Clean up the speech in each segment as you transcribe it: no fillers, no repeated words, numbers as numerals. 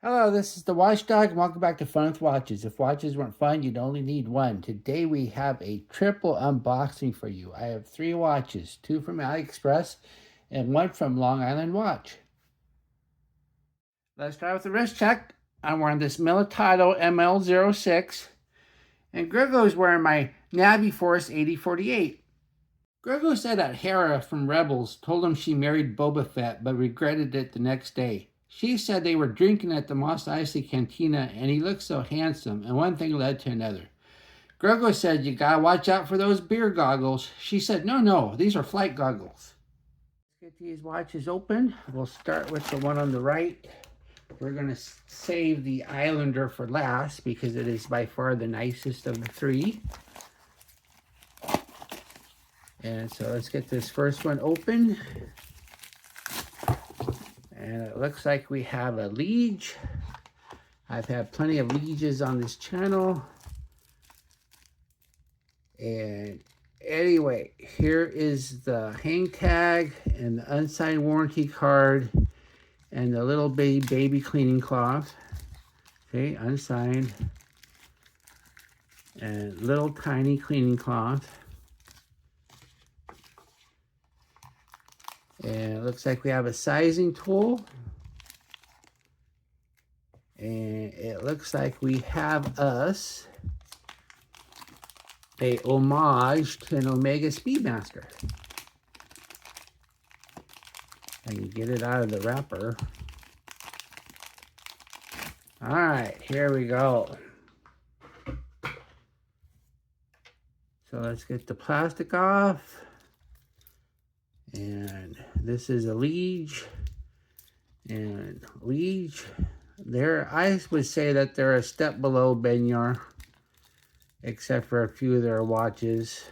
Hello, this is the Watchdog, and welcome back to Fun with Watches. If watches weren't fun, you'd only need one. Today we have a triple unboxing for you. I have 3 watches, 2 from AliExpress and 1 from Long Island Watch. Let's start with the wrist check. I'm wearing this Miyota ML06, and Grego wearing my Naviforce 8048. Grego said that Hera from Rebels told him she married Boba Fett, but regretted it the next day. She said they were drinking at the Mos Eisley Cantina, and he looked so handsome, and one thing led to another. Grego said, "You gotta watch out for those beer goggles." She said, no, these are flight goggles. Let's get these watches open. We'll start with the one on the right. We're gonna save the Islander for last because it is by far the nicest of the 3. And so let's get this first one open. And it looks like we have a Lige. I've had plenty of Liges on this channel. And anyway, here is the hang tag and the unsigned warranty card and the little baby cleaning cloth. Okay, unsigned. And little tiny cleaning cloth. And it looks like we have a sizing tool. And it looks like we have us a homage to an Omega Speedmaster. I can get it out of the wrapper. All right, here we go. So let's get the plastic off. And this is a Lige. And Lige, I would say that they're a step below Benyar, except for a few of their watches.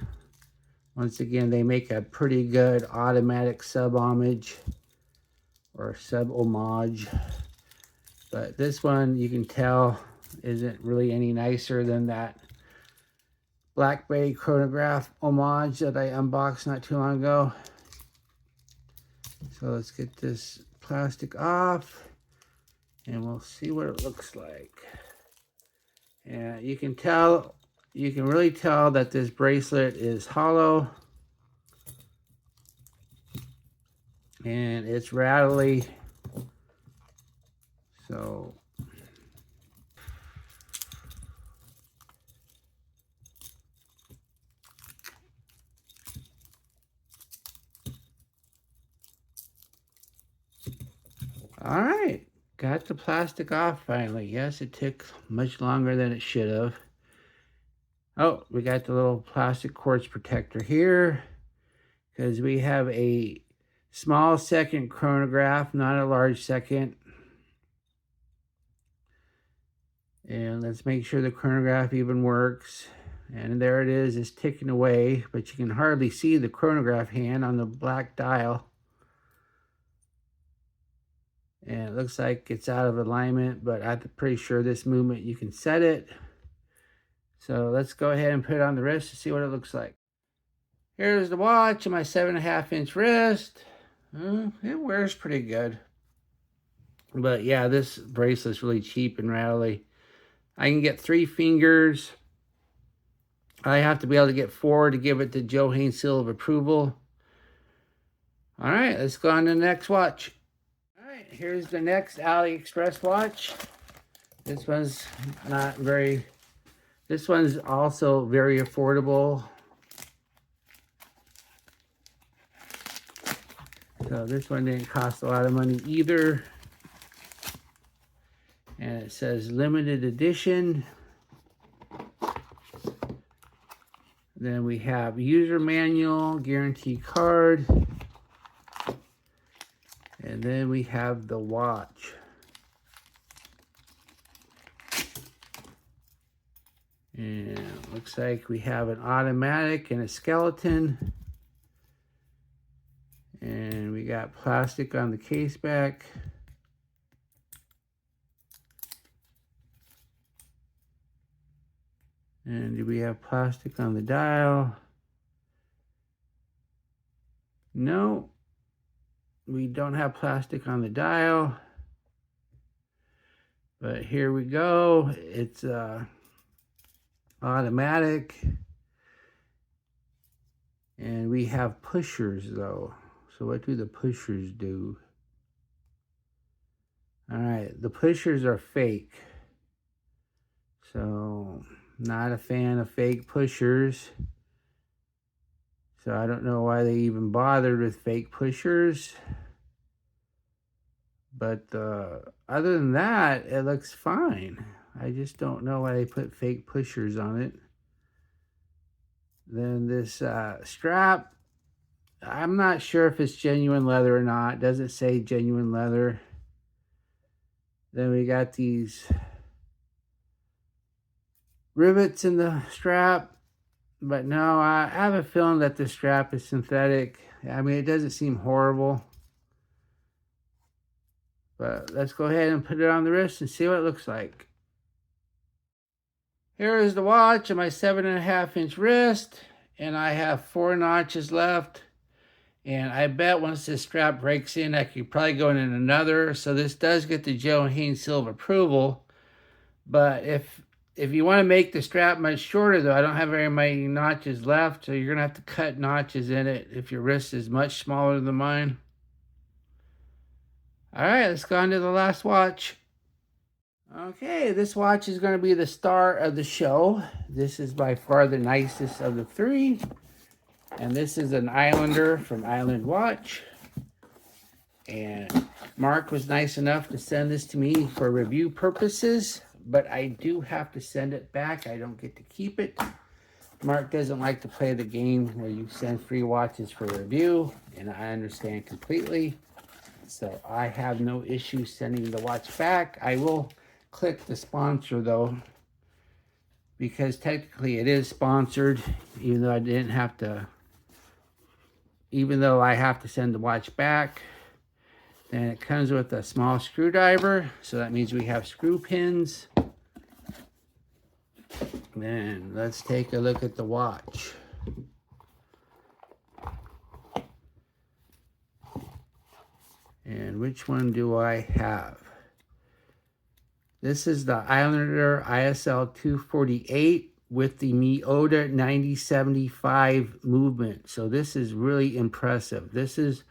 Once again, they make a pretty good automatic sub-homage or sub-homage. But this one, you can tell, isn't really any nicer than that Blackberry chronograph homage that I unboxed not too long ago. So let's get this plastic off and we'll see what it looks like. And you can really tell that this bracelet is hollow and it's rattly. So all right, got the plastic off finally. Yes, it took much longer than it should have. Oh, we got the little plastic quartz protector here because we have a small second chronograph, not a large second. And let's make sure the chronograph even works. And there it is, it's ticking away, but you can hardly see the chronograph hand on the black dial. And it looks like it's out of alignment, but I'm pretty sure this movement you can set it. So let's go ahead and put it on the wrist to see what it looks like. Here's the watch on my 7.5-inch wrist. It wears pretty good. But yeah, this bracelet's really cheap and rattly. I can get 3 fingers. I have to be able to get 4 to give it the Joe Haynes seal of approval. All right, let's go on to the next watch. All right, here's the next AliExpress watch. This one's also very affordable. So this one didn't cost a lot of money either. And it says limited edition. Then we have user manual, guarantee card. And then we have the watch. And looks like we have an automatic and a skeleton. And we got plastic on the case back. And do we have plastic on the dial? No, we don't have plastic on the dial. But here we go. It's automatic. And we have pushers though. So what do the pushers do? All right, the pushers are fake. So not a fan of fake pushers. So I don't know why they even bothered with fake pushers. But other than that, it looks fine. I just don't know why they put fake pushers on it. Then this strap, I'm not sure if it's genuine leather or not. It doesn't say genuine leather. Then we got these rivets in the strap. But no, I have a feeling that the strap is synthetic. I mean, it doesn't seem horrible. But let's go ahead and put it on the wrist and see what it looks like. Here is the watch on my 7.5-inch wrist. And I have 4 notches left. And I bet once this strap breaks in, I could probably go in another. So this does get the Joe and Haynes seal of approval. But if you want to make the strap much shorter, though, I don't have very many notches left. So you're going to have to cut notches in it if your wrist is much smaller than mine. All right, let's go on to the last watch. Okay, this watch is going to be the star of the show. This is by far the nicest of the 3. And this is an Islander from Island Watch. And Mark was nice enough to send this to me for review purposes. But I do have to send it back. I don't get to keep it. Mark doesn't like to play the game where you send free watches for review. And I understand completely. So I have no issue sending the watch back. I will click the sponsor though, because technically it is sponsored, even though I have to send the watch back. Then it comes with a small screwdriver, so that means we have screw pins. Then let's take a look at the watch. And which one do I have? This is the Islander ISL-248 with the Miyota 9075 movement. So this is really impressive. This is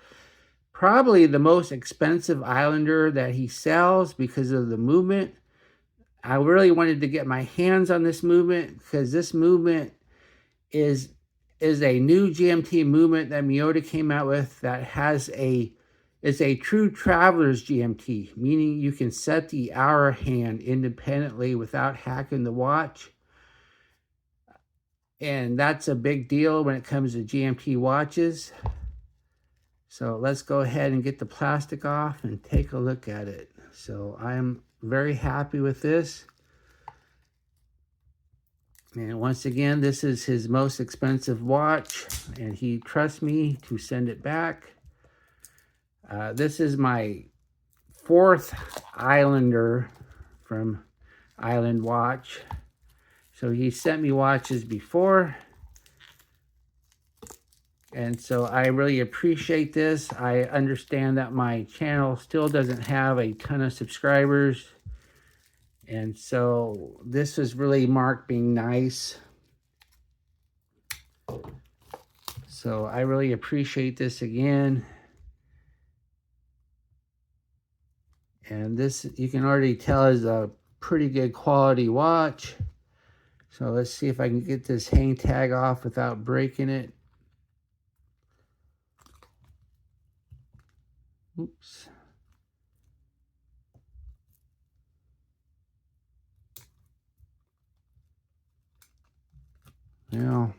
probably the most expensive Islander that he sells because of the movement. I really wanted to get my hands on this movement because this movement is a new GMT movement that Miyota came out with that has it's a true traveler's GMT, meaning you can set the hour hand independently without hacking the watch. And that's a big deal when it comes to GMT watches. So let's go ahead and get the plastic off and take a look at it. So I'm very happy with this. And once again, this is his most expensive watch, and he trusts me to send it back. This is my 4th Islander from Island Watch. So he sent me watches before. And so I really appreciate this. I understand that my channel still doesn't have a ton of subscribers. And so this was really Mark being nice. So I really appreciate this again. And this, you can already tell, is a pretty good quality watch. So let's see if I can get this hang tag off without breaking it. Oops. Well,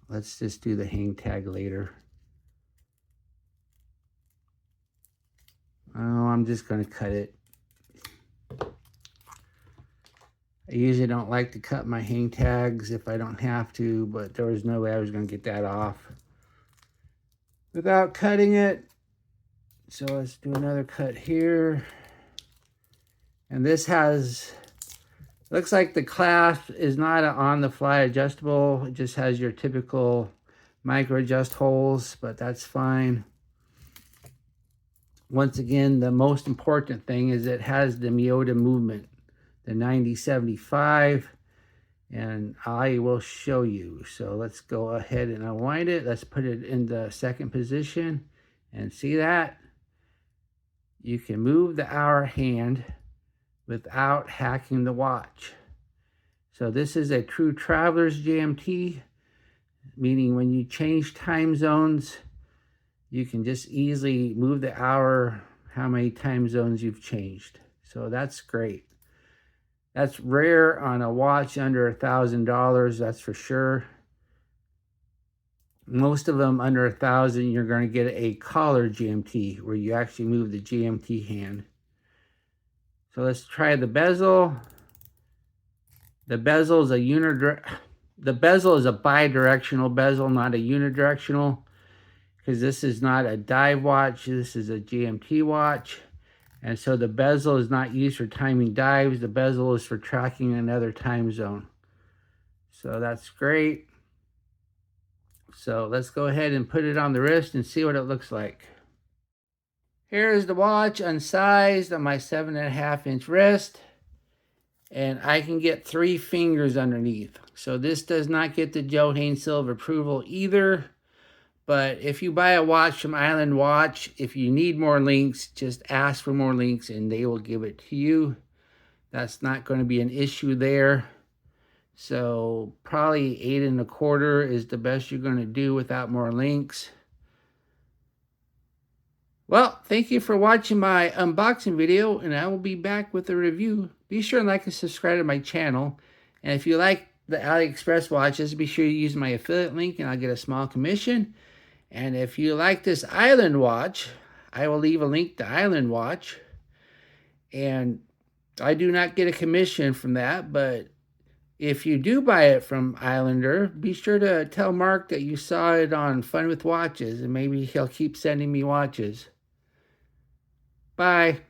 let's just do the hang tag later. Oh, I'm just going to cut it. I usually don't like to cut my hang tags if I don't have to, but there was no way I was going to get that off without cutting it. So let's do another cut here. And this has, looks like the clasp is not an on-the-fly adjustable. It just has your typical micro adjust holes, but that's fine. Once again, the most important thing is it has the Miyota movement. the 9075, and I will show you. So let's go ahead and unwind it. Let's put it in the second position, and see that? You can move the hour hand without hacking the watch. So this is a true traveler's GMT, meaning when you change time zones, you can just easily move the hour, how many time zones you've changed. So that's great. That's rare on a watch under $1,000, that's for sure. Most of them under $1,000, you're going to get a collar GMT, where you actually move the GMT hand. So let's try the bezel. The bezel is a bidirectional bezel, not a unidirectional, because this is not a dive watch, this is a GMT watch. And so the bezel is not used for timing dives, the bezel is for tracking another time zone. So that's great. So let's go ahead and put it on the wrist and see what it looks like. Here is the watch unsized on my 7.5-inch wrist. And I can get 3 fingers underneath. So this does not get the Joe Hain seal of approval either. But if you buy a watch from Island Watch, if you need more links, just ask for more links and they will give it to you. That's not going to be an issue there. So probably 8 1/4 is the best you're going to do without more links. Well, thank you for watching my unboxing video, and I will be back with a review. Be sure and like and subscribe to my channel. And if you like the AliExpress watches, be sure you use my affiliate link and I'll get a small commission. And if you like this Island watch, I will leave a link to Island Watch. And I do not get a commission from that, but if you do buy it from Islander, be sure to tell Mark that you saw it on Fun with Watches, and maybe he'll keep sending me watches. Bye.